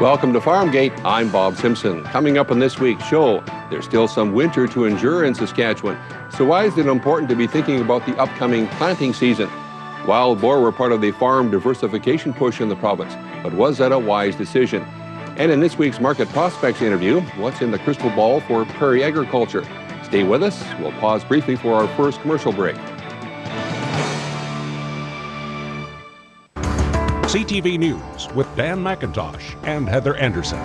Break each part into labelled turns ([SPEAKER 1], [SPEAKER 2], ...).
[SPEAKER 1] Welcome to Farmgate. I'm Bob Simpson. Coming up on this week's show, there's still some winter to endure in Saskatchewan. So why is it important to be thinking about the upcoming planting season? Wild boar were part of the farm diversification push in the province, but was that a wise decision? And in this week's Market Prospects interview, what's in the crystal ball for prairie agriculture? Stay with us. We'll pause briefly for our first commercial break.
[SPEAKER 2] CTV News with Dan McIntosh and Heather Anderson.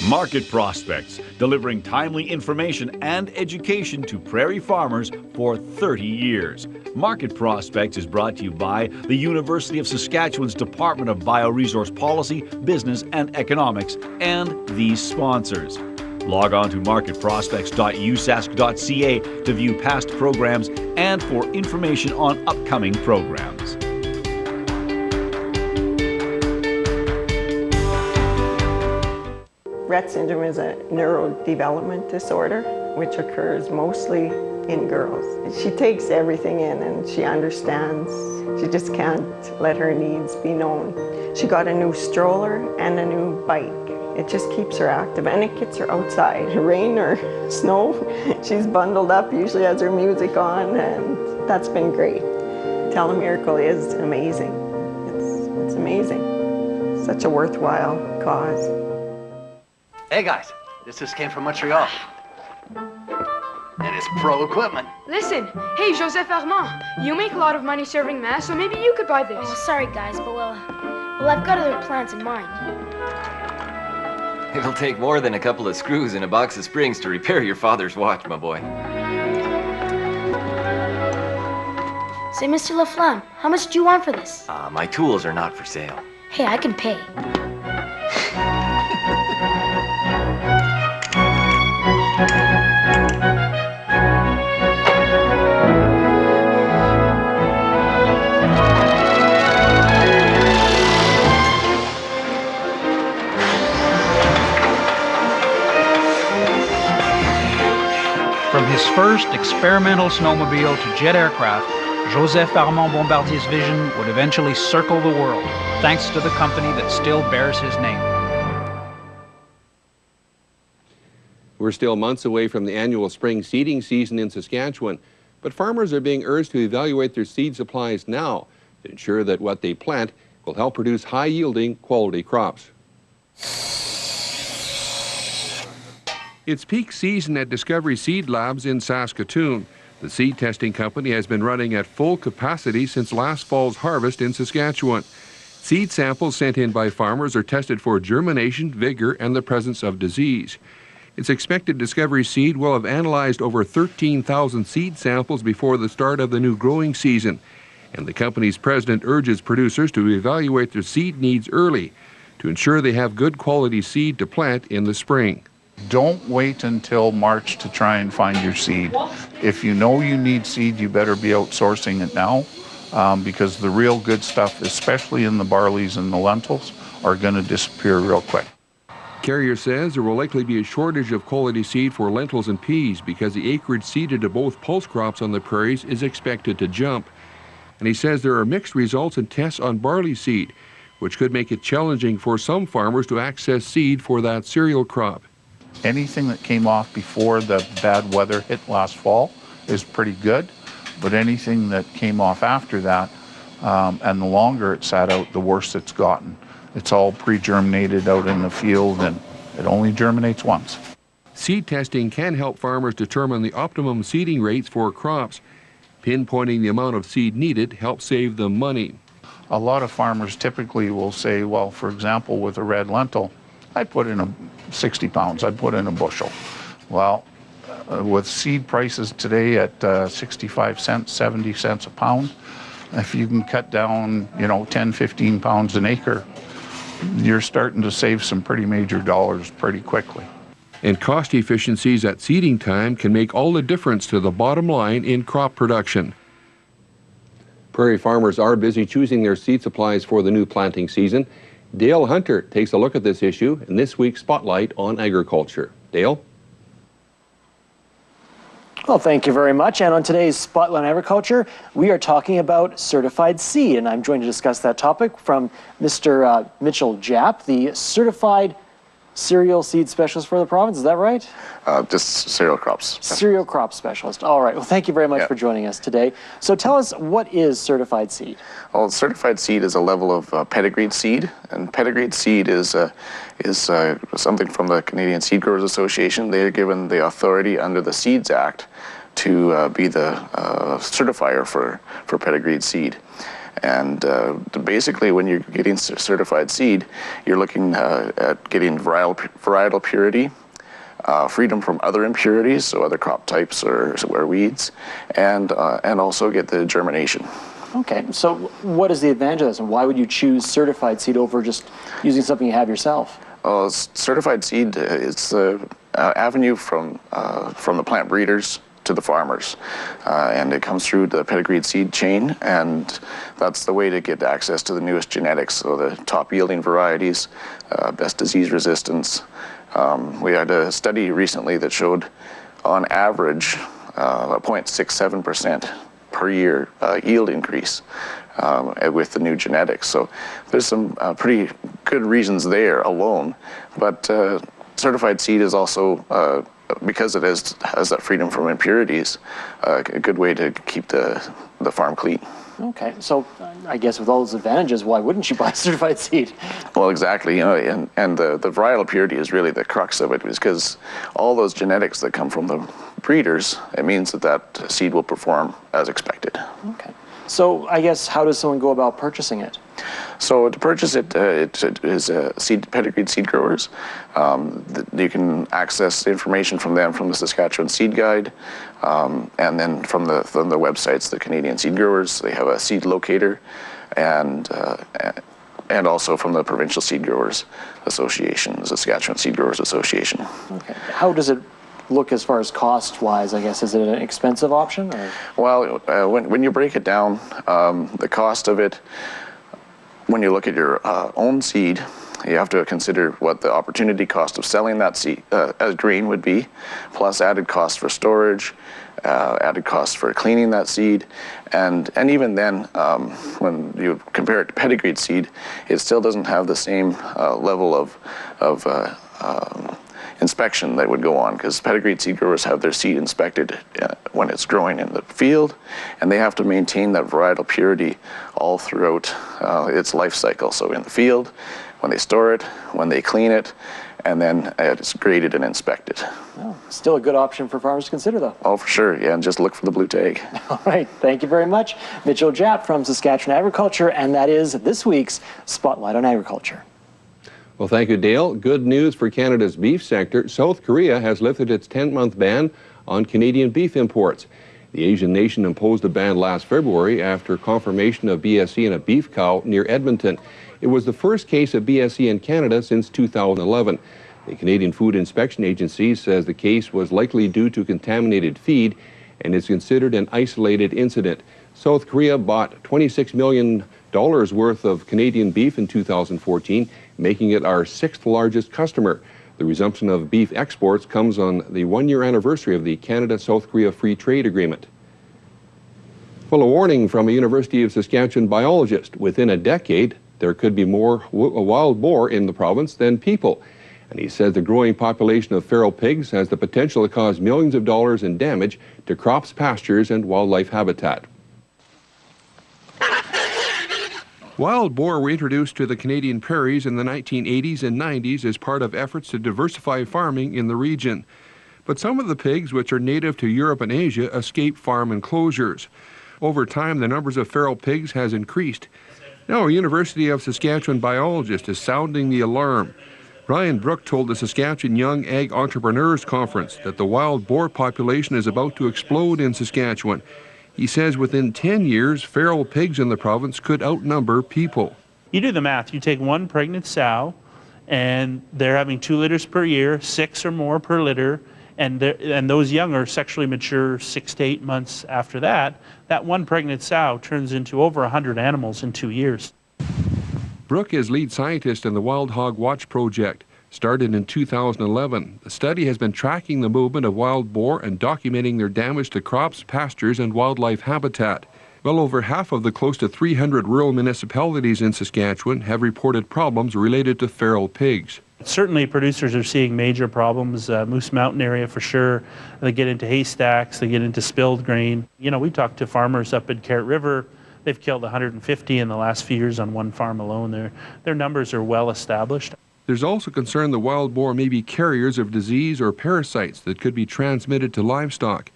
[SPEAKER 3] Market Prospects, delivering timely information and education to prairie farmers for 30 years. Market Prospects is brought to you by the University of Saskatchewan's Department of Bioresource Policy, Business and Economics, and these sponsors. Log on to marketprospects.usask.ca to view past programs and for information on upcoming programs.
[SPEAKER 4] Rett syndrome is a neurodevelopment disorder which occurs mostly in girls. She takes everything in and she understands. She just can't let her needs be known. She got a new stroller and a new bike. It just keeps her active and it gets her outside. Rain or snow, she's bundled up, usually has her music on, and that's been great. Telemiracle is amazing. It's amazing. Such a worthwhile cause.
[SPEAKER 5] Hey guys, this just came from Montreal. And it's pro equipment.
[SPEAKER 6] Listen, hey Joseph Armand, you make a lot of money serving mass, so maybe you could buy this.
[SPEAKER 7] Oh, sorry guys, but well, I've got other plans in mind.
[SPEAKER 8] It'll take more than a couple of screws and a box of springs to repair your father's watch, my boy.
[SPEAKER 7] Say, Mr. Laflamme, how much do you want for this?
[SPEAKER 8] My tools are not for sale.
[SPEAKER 7] Hey, I can pay.
[SPEAKER 9] From his first experimental snowmobile to jet aircraft, Joseph Armand Bombardier's vision would eventually circle the world, thanks to the company that still bears his name.
[SPEAKER 1] We're still months away from the annual spring seeding season in Saskatchewan, but farmers are being urged to evaluate their seed supplies now to ensure that what they plant will help produce high-yielding, quality crops. It's peak season at Discovery Seed Labs in Saskatoon. The seed testing company has been running at full capacity since last fall's harvest in Saskatchewan. Seed samples sent in by farmers are tested for germination, vigor, and the presence of disease. It's expected Discovery Seed will have analyzed over 13,000 seed samples before the start of the new growing season. And the company's president urges producers to evaluate their seed needs early to ensure they have good quality seed to plant in the spring.
[SPEAKER 10] Don't wait until March to try and find your seed. If you know you need seed, you better be outsourcing it now because the real good stuff, especially in the barleys and the lentils, are going to disappear real quick.
[SPEAKER 1] Carrier says there will likely be a shortage of quality seed for lentils and peas because the acreage seeded to both pulse crops on the prairies is expected to jump. And he says there are mixed results in tests on barley seed, which could make it challenging for some farmers to access seed for that cereal crop.
[SPEAKER 10] Anything that came off before the bad weather hit last fall is pretty good, but anything that came off after that, and the longer it sat out, the worse it's gotten. It's all pre-germinated out in the field, and it only germinates once.
[SPEAKER 1] Seed testing can help farmers determine the optimum seeding rates for crops. Pinpointing the amount of seed needed helps save them money.
[SPEAKER 10] A lot of farmers typically will say, well, for example, with a red lentil, I put in 60 pounds, I put in a bushel. Well, with seed prices today at 65 cents, 70 cents a pound, if you can cut down, 10, 15 pounds an acre, you're starting to save some pretty major dollars pretty quickly.
[SPEAKER 1] And cost efficiencies at seeding time can make all the difference to the bottom line in crop production. Prairie farmers are busy choosing their seed supplies for the new planting season. Dale Hunter takes a look at this issue in this week's Spotlight on Agriculture. Dale?
[SPEAKER 11] Well, thank you very much. And on today's Spotlight on Agriculture, we are talking about certified seed. And I'm joined to discuss that topic from Mr. Mitchell Japp, the certified cereal seed specialist for the province. Is that right?
[SPEAKER 12] Just cereal crops.
[SPEAKER 11] Cereal crop specialist. All right. Well, thank you very much for joining us today. So tell us, what is certified seed?
[SPEAKER 12] Well, certified seed is a level of pedigreed seed, and pedigreed seed is something from the Canadian Seed Growers Association. They are given the authority under the Seeds Act to be the certifier for pedigreed seed. And basically, when you're getting certified seed, you're looking at getting varietal purity, freedom from other impurities, so other crop types or weeds, and also get the germination.
[SPEAKER 11] Okay, so what is the advantage of this, and why would you choose certified seed over just using something you have yourself?
[SPEAKER 12] Certified seed is the avenue from the plant breeders to the farmers, and it comes through the pedigreed seed chain, and that's the way to get access to the newest genetics, so the top yielding varieties, best disease resistance. We had a study recently that showed on average a 0.67% per year yield increase with the new genetics. So there's some pretty good reasons there alone, but certified seed is also because it has that freedom from impurities, a good way to keep the farm clean.
[SPEAKER 11] Okay, so I guess with all those advantages, why wouldn't you buy certified seed?
[SPEAKER 12] Well, exactly, you know, and the varietal purity is really the crux of it, because all those genetics that come from the breeders, it means that seed will perform as expected.
[SPEAKER 11] Okay, so I guess how does someone go about purchasing it?
[SPEAKER 12] So to purchase it, it is pedigreed seed growers. You can access information from them from the Saskatchewan Seed Guide, and then from the websites, the Canadian Seed Growers. They have a seed locator, and also from the Provincial Seed Growers Association, the Saskatchewan Seed Growers Association.
[SPEAKER 11] Okay, how does it look as far as cost-wise, I guess? Is it an expensive option? Or?
[SPEAKER 12] Well, when you break it down, the cost of it, when you look at your own seed, you have to consider what the opportunity cost of selling that seed as grain would be, plus added costs for storage, added costs for cleaning that seed, and even then, when you compare it to pedigreed seed, it still doesn't have the same level of inspection that would go on, because pedigreed seed growers have their seed inspected when it's growing in the field, and they have to maintain that varietal purity all throughout its life cycle. So in the field, when they store it, when they clean it, and then it's graded and inspected.
[SPEAKER 11] Oh, still a good option for farmers to consider, though.
[SPEAKER 12] Oh, for sure, yeah, and just look for the blue tag.
[SPEAKER 11] All right, thank you very much. Mitchell Japp from Saskatchewan Agriculture, and that is this week's Spotlight on Agriculture.
[SPEAKER 1] Well, thank you, Dale. Good news for Canada's beef sector. South Korea has lifted its 10-month ban on Canadian beef imports. The Asian nation imposed a ban last February after confirmation of BSE in a beef cow near Edmonton. It was the first case of BSE in Canada since 2011. The Canadian Food Inspection Agency says the case was likely due to contaminated feed and is considered an isolated incident. South Korea bought $26 million worth of Canadian beef in 2014, making it our 6th largest customer. The resumption of beef exports comes on the 1-year anniversary of the Canada-South Korea Free Trade Agreement. Well, a warning from a University of Saskatchewan biologist. Within a decade, there could be more wild boar in the province than people. And he says the growing population of feral pigs has the potential to cause millions of dollars in damage to crops, pastures, and wildlife habitat. Wild boar were introduced to the Canadian prairies in the 1980s and 90s as part of efforts to diversify farming in the region. But some of the pigs, which are native to Europe and Asia, escape farm enclosures. Over time, the numbers of feral pigs has increased. Now, a University of Saskatchewan biologist is sounding the alarm. Ryan Brook told the Saskatchewan Young Ag Entrepreneurs Conference that the wild boar population is about to explode in Saskatchewan. He says within 10 years, feral pigs in the province could outnumber people.
[SPEAKER 13] You do the math. You take one pregnant sow, and they're having 2 litters per year, 6 or more per litter, and those young are sexually mature 6 to 8 months after that. That one pregnant sow turns into over 100 animals in 2 years.
[SPEAKER 1] Brooke is lead scientist in the Wild Hog Watch Project. Started in 2011, the study has been tracking the movement of wild boar and documenting their damage to crops, pastures, and wildlife habitat. Well over half of the close to 300 rural municipalities in Saskatchewan have reported problems related to feral pigs.
[SPEAKER 13] Certainly producers are seeing major problems, Moose Mountain area for sure. They get into haystacks, they get into spilled grain. You know, we talked to farmers up in Carrot River. They've killed 150 in the last few years on one farm alone. Their numbers are well established.
[SPEAKER 1] There's also concern the wild boar may be carriers of disease or parasites that could be transmitted to livestock.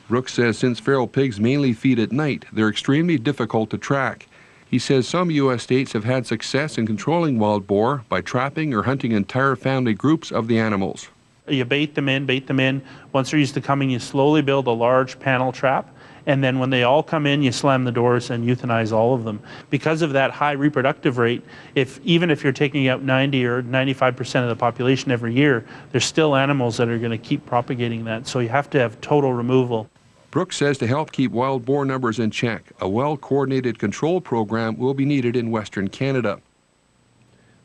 [SPEAKER 1] Brooks says since feral pigs mainly feed at night, they're extremely difficult to track. He says some U.S. states have had success in controlling wild boar by trapping or hunting entire family groups of the animals.
[SPEAKER 13] You bait them in. Once they're used to coming, you slowly build a large panel trap. And then when they all come in, you slam the doors and euthanize all of them. Because of that high reproductive rate, even if you're taking out 90 or 95% of the population every year, there's still animals that are going to keep propagating that. So you have to have total removal.
[SPEAKER 1] Brooks says to help keep wild boar numbers in check, a well-coordinated control program will be needed in Western Canada.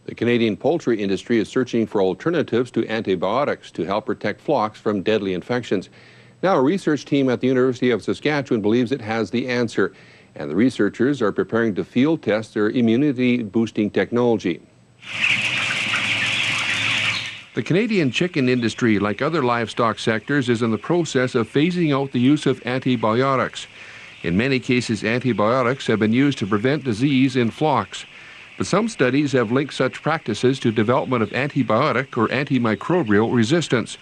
[SPEAKER 1] The Canadian poultry industry is searching for alternatives to antibiotics to help protect flocks from deadly infections. Now, a research team at the University of Saskatchewan believes it has the answer, and the researchers are preparing to field test their immunity-boosting technology. The Canadian chicken industry, like other livestock sectors, is in the process of phasing out the use of antibiotics. In many cases, antibiotics have been used to prevent disease in flocks. But some studies have linked such practices to development of antibiotic or antimicrobial resistance.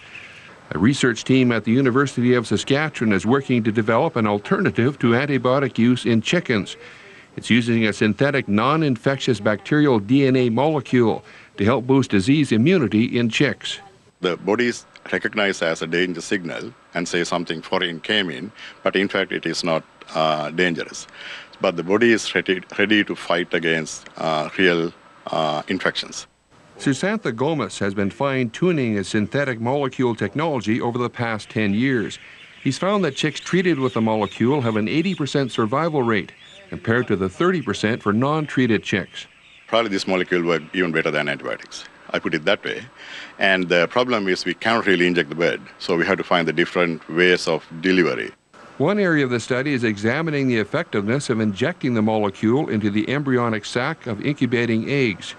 [SPEAKER 1] A research team at the University of Saskatchewan is working to develop an alternative to antibiotic use in chickens. It's using a synthetic non-infectious bacterial DNA molecule to help boost disease immunity in chicks.
[SPEAKER 14] The body is recognized as a danger signal and say something foreign came in, but in fact it is not dangerous. But the body is ready to fight against real infections.
[SPEAKER 1] Susantha Gomez has been fine-tuning his synthetic molecule technology over the past 10 years. He's found that chicks treated with the molecule have an 80% survival rate, compared to the 30% for non-treated chicks.
[SPEAKER 14] Probably this molecule works even better than antibiotics. I put it that way. And the problem is we can't really inject the bird, so we have to find the different ways of delivery.
[SPEAKER 1] One area of the study is examining the effectiveness of injecting the molecule into the embryonic sac of incubating eggs.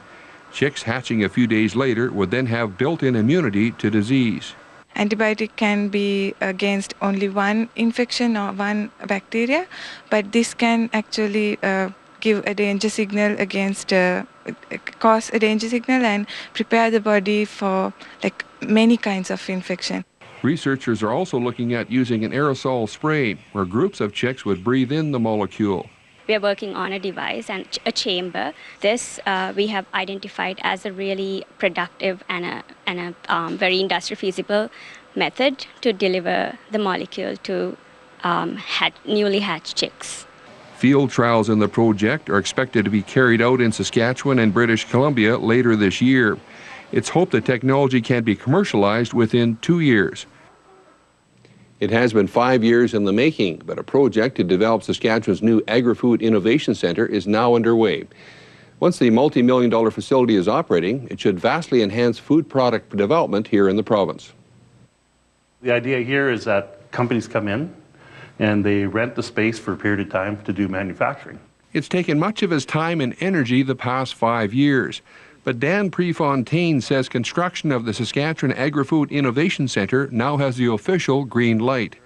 [SPEAKER 1] Chicks hatching a few days later would then have built-in immunity to disease.
[SPEAKER 15] Antibiotic can be against only one infection or one bacteria, but this can actually give a danger signal against, cause a danger signal and prepare the body for many kinds of infection.
[SPEAKER 1] Researchers are also looking at using an aerosol spray where groups of chicks would breathe in the molecule.
[SPEAKER 16] We are working on a device and a chamber. This we have identified as a really productive and a very industry feasible method to deliver the molecule to newly hatched chicks.
[SPEAKER 1] Field trials in the project are expected to be carried out in Saskatchewan and British Columbia later this year. It's hoped the technology can be commercialized within 2 years. It has been 5 years in the making, but a project to develop Saskatchewan's new Agri-Food Innovation Centre is now underway. Once the multi-million-dollar facility is operating, it should vastly enhance food product development here in the province.
[SPEAKER 17] The idea here is that companies come in and they rent the space for a period of time to do manufacturing.
[SPEAKER 1] It's taken much of his time and energy the past 5 years. But Dan Prefontaine says construction of the Saskatchewan Agri-Food Innovation Centre now has the official green light.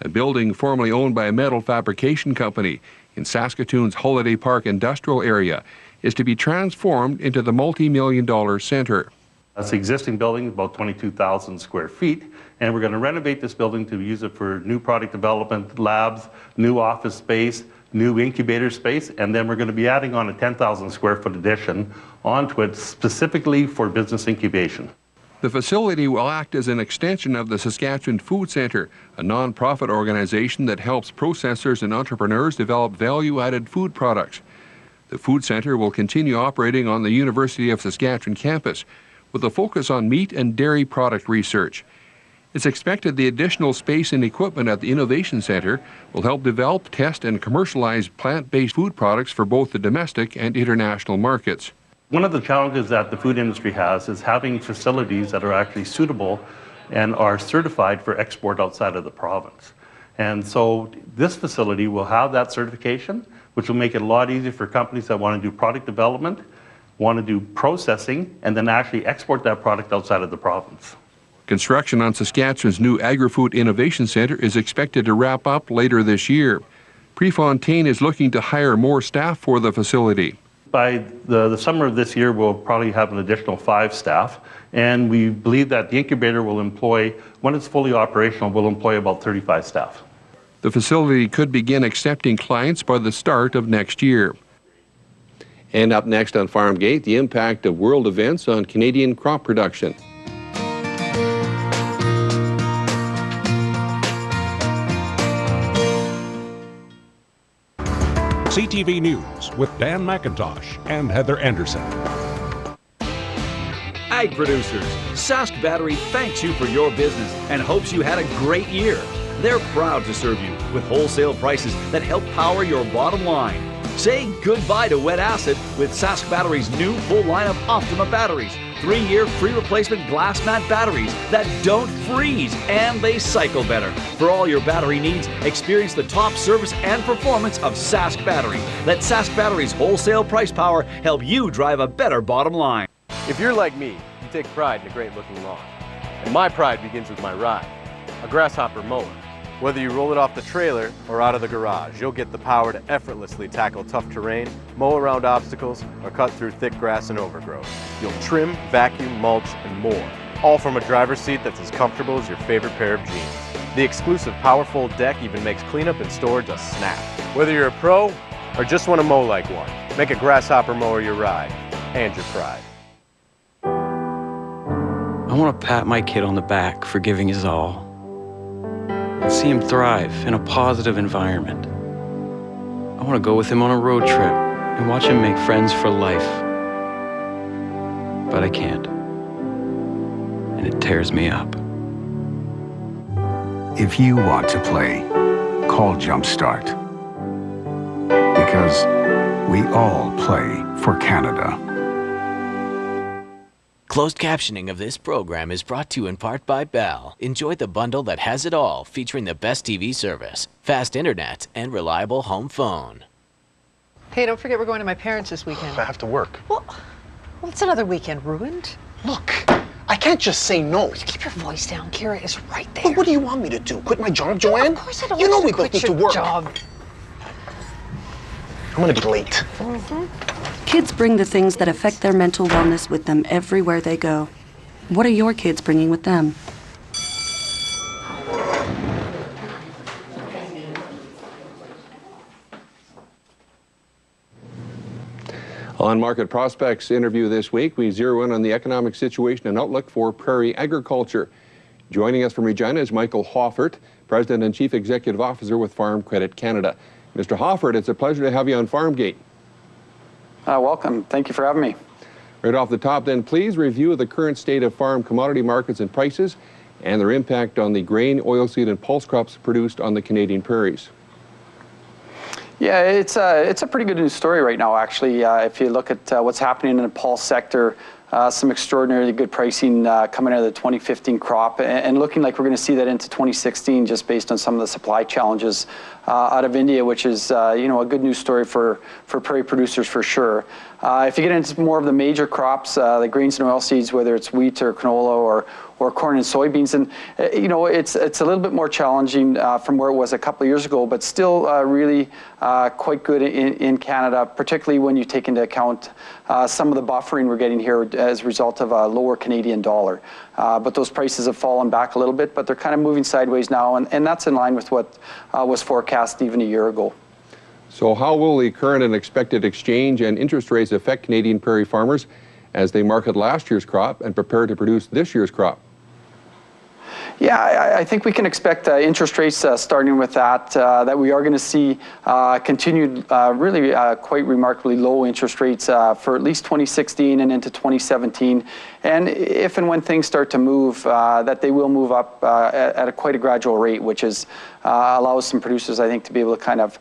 [SPEAKER 1] A building formerly owned by a metal fabrication company in Saskatoon's Holiday Park industrial area is to be transformed into the multi-million-dollar centre.
[SPEAKER 17] That's the existing building, about 22,000 square feet, and we're going to renovate this building to use it for new product development, labs, new office space, new incubator space, and then we're going to be adding on a 10,000 square foot addition onto it specifically for business incubation.
[SPEAKER 1] The facility will act as an extension of the Saskatchewan Food Centre, a non-profit organization that helps processors and entrepreneurs develop value-added food products. The Food Centre will continue operating on the University of Saskatchewan campus with a focus on meat and dairy product research. It's expected the additional space and equipment at the Innovation Centre will help develop, test, and commercialize plant-based food products for both the domestic and international markets.
[SPEAKER 17] One of the challenges that the food industry has is having facilities that are actually suitable and are certified for export outside of the province. And so this facility will have that certification, which will make it a lot easier for companies that want to do product development, want to do processing, and then actually export that product outside of the province.
[SPEAKER 1] Construction on Saskatchewan's new Agri-Food Innovation Centre is expected to wrap up later this year. Prefontaine is looking to hire more staff for the facility.
[SPEAKER 17] By the summer of this year, we'll probably have an additional 5 staff, and we believe that the incubator will employ, when it's fully operational, will employ about 35 staff.
[SPEAKER 1] The facility could begin accepting clients by the start of next year. And up next on Farmgate, the impact of world events on Canadian crop production.
[SPEAKER 2] CTV News with Dan McIntosh and Heather Anderson.
[SPEAKER 3] Ag producers, Sask Battery thanks you for your business and hopes you had a great year. They're proud to serve you with wholesale prices that help power your bottom line. Say goodbye to wet acid with Sask Battery's new full line of Optima batteries. 3-year free replacement glass mat batteries that don't freeze and they cycle better. For all your battery needs, experience the top service and performance of Sask Battery. Let Sask Battery's wholesale price power help you drive a better bottom line.
[SPEAKER 18] If you're like me, you take pride in a great-looking lawn. And my pride begins with my ride, a grasshopper mower. Whether you roll it off the trailer or out of the garage, you'll get the power to effortlessly tackle tough terrain, mow around obstacles, or cut through thick grass and overgrowth. You'll trim, vacuum, mulch, and more, all from a driver's seat that's as comfortable as your favorite pair of jeans. The exclusive Powerfold deck even makes cleanup and storage a snap. Whether you're a pro or just want to mow like one, make a grasshopper mower your ride and your pride.
[SPEAKER 19] I want to pat my kid on the back for giving his all and see him thrive in a positive environment. I want to go with him on a road trip and watch him make friends for life. But I can't. And it tears me up.
[SPEAKER 20] If you want to play, call Jumpstart. Because we all play for Canada.
[SPEAKER 21] Closed captioning of this program is brought to you in part by Bell. Enjoy the bundle that has it all, featuring the best TV service, fast internet, and reliable home phone.
[SPEAKER 22] Hey, don't forget we're going to my parents this weekend.
[SPEAKER 23] I have to work.
[SPEAKER 22] Well, it's another weekend ruined.
[SPEAKER 23] Look, I can't just say no.
[SPEAKER 22] Keep your voice down. Kira is right there.
[SPEAKER 23] But what do you want me to do? Quit my job, Joanne?
[SPEAKER 22] Of course I don't
[SPEAKER 23] You know
[SPEAKER 22] want
[SPEAKER 23] we
[SPEAKER 22] you to
[SPEAKER 23] both
[SPEAKER 22] quit
[SPEAKER 23] need to
[SPEAKER 22] your
[SPEAKER 23] work.
[SPEAKER 22] job.
[SPEAKER 23] I'm gonna be late.
[SPEAKER 24] Kids bring the things that affect their mental wellness with them everywhere they go. What are your kids bringing with them?
[SPEAKER 1] On Market Prospects interview this week, we zero in on the economic situation and outlook for prairie agriculture. Joining us from Regina is Michael Hoffert, President and Chief Executive Officer with Farm Credit Canada. Mr. Hoffert, it's a pleasure to have you on Farmgate.
[SPEAKER 25] Welcome. Thank you for having me.
[SPEAKER 1] Right off the top, then, please review the current state of farm commodity markets and prices and their impact on the grain, oilseed, and pulse crops produced on the Canadian prairies.
[SPEAKER 25] Yeah, it's a pretty good news story right now, actually. If you look at what's happening in the pulse sector, some extraordinarily good pricing coming out of the 2015 crop, and looking like we're going to see that into 2016, just based on some of the supply challenges out of India, which is a good news story for prairie producers for sure. If you get into more of the major crops, the grains and oilseeds, whether it's wheat or canola or corn and soybeans, and it's a little bit more challenging from where it was a couple of years ago, but still really quite good in Canada, particularly when you take into account some of the buffering we're getting here as a result of a lower Canadian dollar. But those prices have fallen back a little bit, but they're kind of moving sideways now, and that's in line with what was forecast even a year ago.
[SPEAKER 1] So how will the current and expected exchange and interest rates affect Canadian prairie farmers as they market last year's crop and prepare to produce this year's crop?
[SPEAKER 25] Yeah, I think we can expect interest rates starting with that we are going to see continued really quite remarkably low interest rates for at least 2016 and into 2017. And if and when things start to move, that they will move up at quite a gradual rate, which is allows some producers, I think, to be able to kind of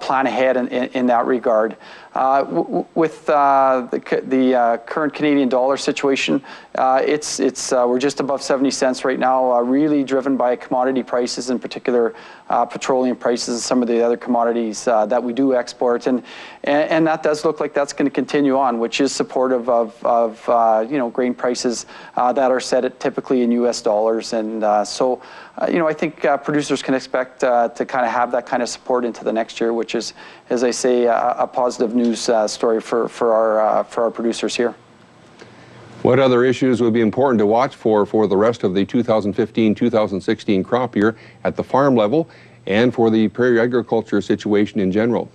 [SPEAKER 25] plan ahead in that regard. With the current Canadian dollar situation, we're just above 70 cents right now, really driven by commodity prices, in particular petroleum prices and some of the other commodities that we do export, and that does look like that's going to continue on, which is supportive of grain prices that are set at typically in U.S. dollars, and so I think producers can expect to kind of have that kind of support into the next year, which is, as I say, a positive news story for our producers here.
[SPEAKER 1] What other issues would be important to watch for the rest of the 2015-2016 crop year at the farm level and for the prairie agriculture situation in general?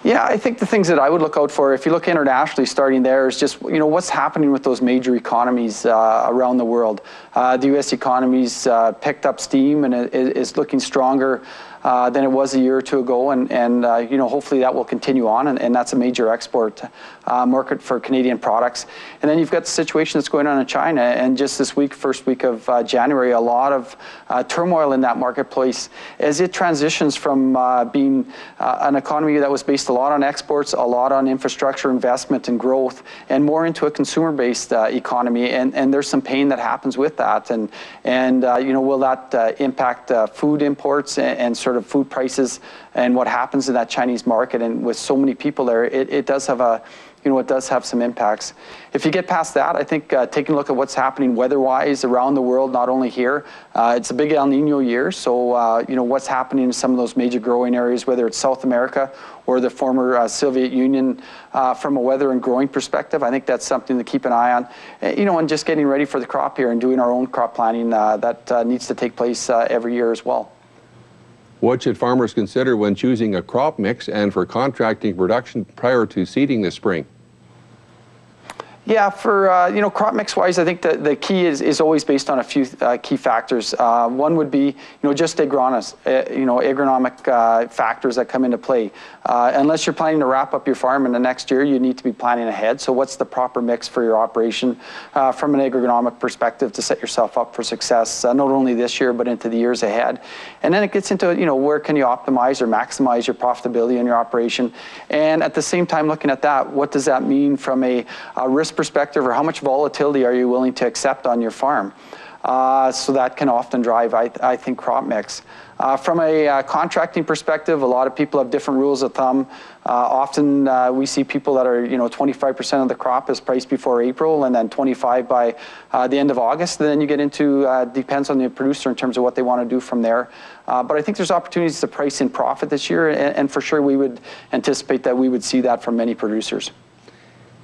[SPEAKER 25] Yeah, I think the things that I would look out for, if you look internationally, starting there, is just what's happening with those major economies around the world. The U.S. economy's picked up steam and is looking stronger than it was a year or two ago, and hopefully that will continue on, and that's a major export market for Canadian products. And then you've got the situation that's going on in China, and just this week, first week of January, a lot of turmoil in that marketplace as it transitions from being an economy that was based a lot on exports, a lot on infrastructure investment and growth, and more into a consumer-based economy, and there's some pain that happens with that, and will that impact food imports and sort of food prices and what happens in that Chinese market? And with so many people there, it does have it does have some impacts. If you get past that, I think taking a look at what's happening weather-wise around the world, not only here, it's a big El Nino year, so what's happening in some of those major growing areas, whether it's South America or the former Soviet Union, from a weather and growing perspective, I think that's something to keep an eye on. And just getting ready for the crop here and doing our own crop planning that needs to take place every year as well.
[SPEAKER 1] What should farmers consider when choosing a crop mix and for contracting production prior to seeding this spring?
[SPEAKER 25] Yeah, for crop mix wise, I think the key is always based on a few key factors. One would be just agronomic factors that come into play. Unless you're planning to wrap up your farm in the next year, you need to be planning ahead. So what's the proper mix for your operation from an agronomic perspective to set yourself up for success, not only this year but into the years ahead. And then it gets into where can you optimize or maximize your profitability in your operation, and at the same time looking at that, what does that mean from a risk perspective, or how much volatility are you willing to accept on your farm? So that can often drive, I think, crop mix. From a contracting perspective, a lot of people have different rules of thumb. Often we see people that are 25% of the crop is priced before April, and then 25 by the end of August. And then you get into depends on the producer in terms of what they want to do from there. But I think there's opportunities to price in profit this year, and for sure we would anticipate that we would see that from many producers.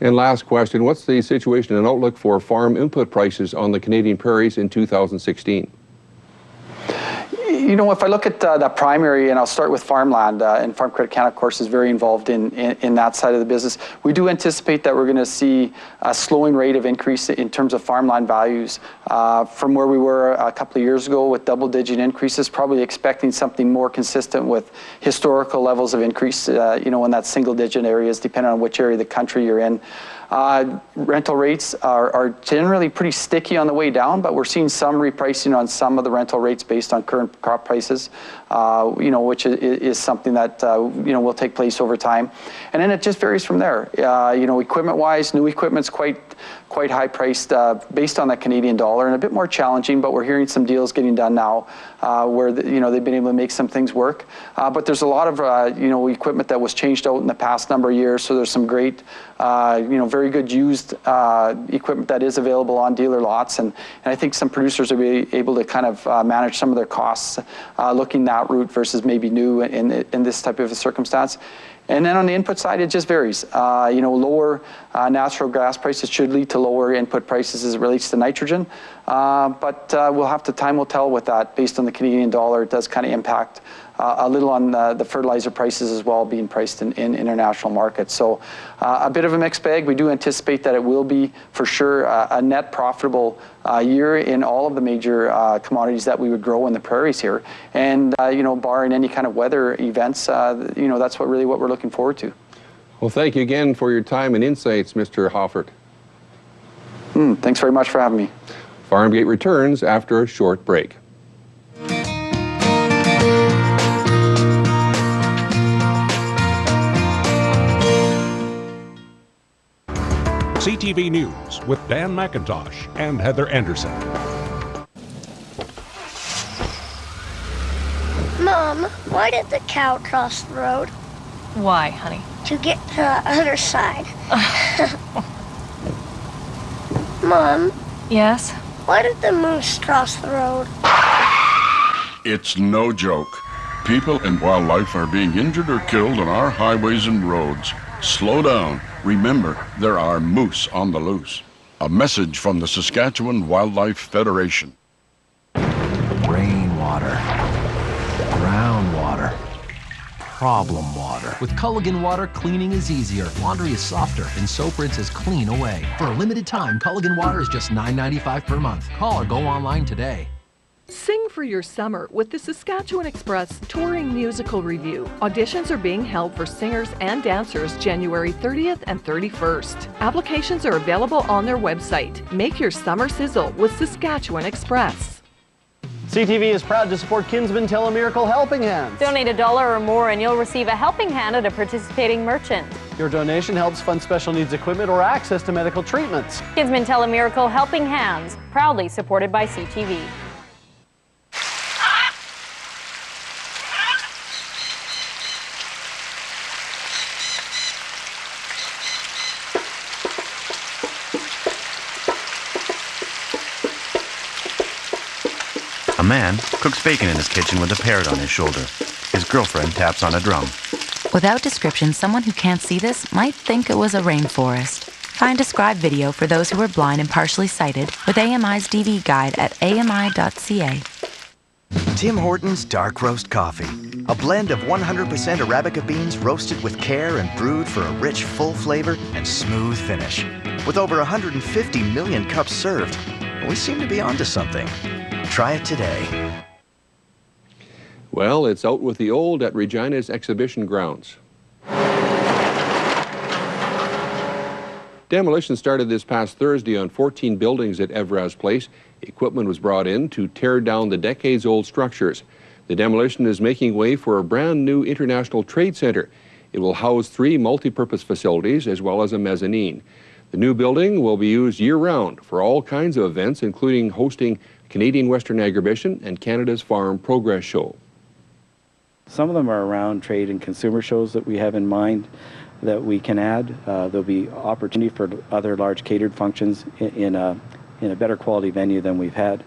[SPEAKER 1] And last question, what's the situation and outlook for farm input prices on the Canadian prairies in 2016?
[SPEAKER 25] If I look at that primary, and I'll start with farmland, and Farm Credit Canada, of course, is very involved in that side of the business. We do anticipate that we're going to see a slowing rate of increase in terms of farmland values from where we were a couple of years ago with double-digit increases, probably expecting something more consistent with historical levels of increase, in that single-digit areas, depending on which area of the country you're in. Rental rates are generally pretty sticky on the way down, but we're seeing some repricing on some of the rental rates based on current crop prices, which is something that, will take place over time. And then it just varies from there. Equipment-wise, new equipment's quite high priced based on that Canadian dollar, and a bit more challenging, but we're hearing some deals getting done now where they've been able to make some things work. But there's a lot of equipment that was changed out in the past number of years, so there's some great very good used equipment that is available on dealer lots, and I think some producers will be able to kind of manage some of their costs looking that route versus maybe new in this type of a circumstance. And then on the input side, it just varies. Lower natural gas prices should lead to lower input prices as it relates to nitrogen. But time will tell with that. Based on the Canadian dollar, it does kind of impact a little on the fertilizer prices as well, being priced in international markets. So a bit of a mixed bag. We do anticipate that it will be, for sure, a net profitable year in all of the major commodities that we would grow in the prairies here. And, barring any kind of weather events, that's what we're looking forward to.
[SPEAKER 1] Well, thank you again for your time and insights, Mr. Hoffert.
[SPEAKER 25] Thanks very much for having me.
[SPEAKER 1] Farmgate returns after a short break.
[SPEAKER 2] CTV News with Dan McIntosh and Heather Anderson.
[SPEAKER 4] Mom, why did the cow cross the road?
[SPEAKER 22] Why, honey?
[SPEAKER 4] To get to the other side. Mom?
[SPEAKER 22] Yes?
[SPEAKER 4] Why did the moose cross the road?
[SPEAKER 5] It's no joke. People and wildlife are being injured or killed on our highways and roads. Slow down. Remember, there are moose on the loose. A message from the Saskatchewan Wildlife Federation.
[SPEAKER 6] Rainwater. Groundwater. Problem water. With Culligan water, cleaning is easier. Laundry is softer, and soap rinses clean away. For a limited time, Culligan water is just $9.95 per month. Call or go online today.
[SPEAKER 7] Sing for your summer with the Saskatchewan Express Touring Musical Review. Auditions are being held for singers and dancers January 30th and 31st. Applications are available on their website. Make your summer sizzle with Saskatchewan Express.
[SPEAKER 8] CTV is proud to support Kinsman Telemiracle Helping Hands.
[SPEAKER 26] Donate $1 or more and you'll receive a helping hand at a participating merchant.
[SPEAKER 8] Your donation helps fund special needs equipment or access to medical treatments.
[SPEAKER 26] Kinsman Telemiracle Helping Hands, proudly supported by CTV.
[SPEAKER 27] A man cooks bacon in his kitchen with a parrot on his shoulder. His girlfriend taps on a drum.
[SPEAKER 28] Without description, someone who can't see this might think it was a rainforest. Find described video for those who are blind and partially sighted with AMI's DV guide at ami.ca.
[SPEAKER 29] Tim Hortons Dark Roast Coffee. A blend of 100% Arabica beans roasted with care and brewed for a rich, full flavor and smooth finish. With over 150 million cups served, we seem to be onto something. Try it today.
[SPEAKER 1] Well, it's out with the old at Regina's exhibition grounds. Demolition started this past Thursday on 14 buildings at Evraz Place. Equipment was brought in to tear down the decades-old structures. The demolition is making way for a brand new International Trade Center. It will house 3 multi-purpose facilities as well as a mezzanine. The new building will be used year-round for all kinds of events, including hosting Canadian Western Agribition and Canada's Farm Progress Show.
[SPEAKER 30] Some of them are around trade and consumer shows that we have in mind that we can add. There'll be opportunity for other large catered functions in a better quality venue than we've had.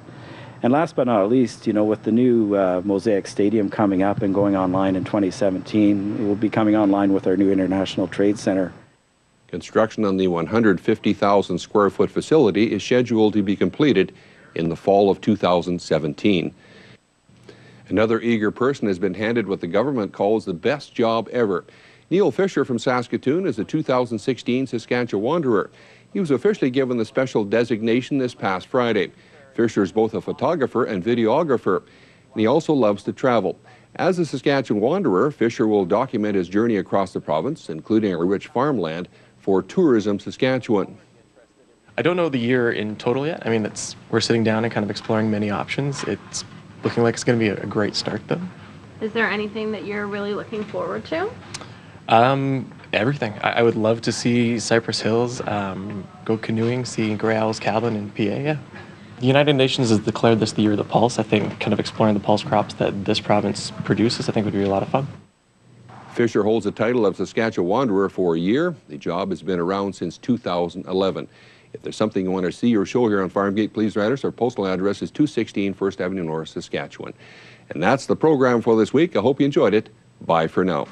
[SPEAKER 30] And last but not least, you know, with the new Mosaic Stadium coming up and going online in 2017, it will be coming online with our new International Trade Center.
[SPEAKER 1] Construction on the 150,000 square foot facility is scheduled to be completed in the fall of 2017. Another eager person has been handed what the government calls the best job ever. Neil Fisher from Saskatoon is the 2016 Saskatchewan Wanderer. He was officially given the special designation this past Friday. Fisher is both a photographer and videographer, and he also loves to travel. As a Saskatchewan Wanderer, Fisher will document his journey across the province, including a rich farmland, for Tourism Saskatchewan.
[SPEAKER 31] I don't know the year in total yet. I mean, we're sitting down and kind of exploring many options. It's looking like it's going to be a great start, though.
[SPEAKER 32] Is there anything that you're really looking forward to?
[SPEAKER 31] Everything. I would love to see Cypress Hills, go canoeing, see Grey Owl's Cabin in PA, yeah. The United Nations has declared this the year of the pulse. I think kind of exploring the pulse crops that this province produces, I think would be a lot of fun.
[SPEAKER 1] Fisher holds the title of Saskatchewan Wanderer for a year. The job has been around since 2011. If there's something you want to see or show here on Farmgate, please write us. Our postal address is 216 First Avenue North, Saskatchewan. And that's the program for this week. I hope you enjoyed it. Bye for now.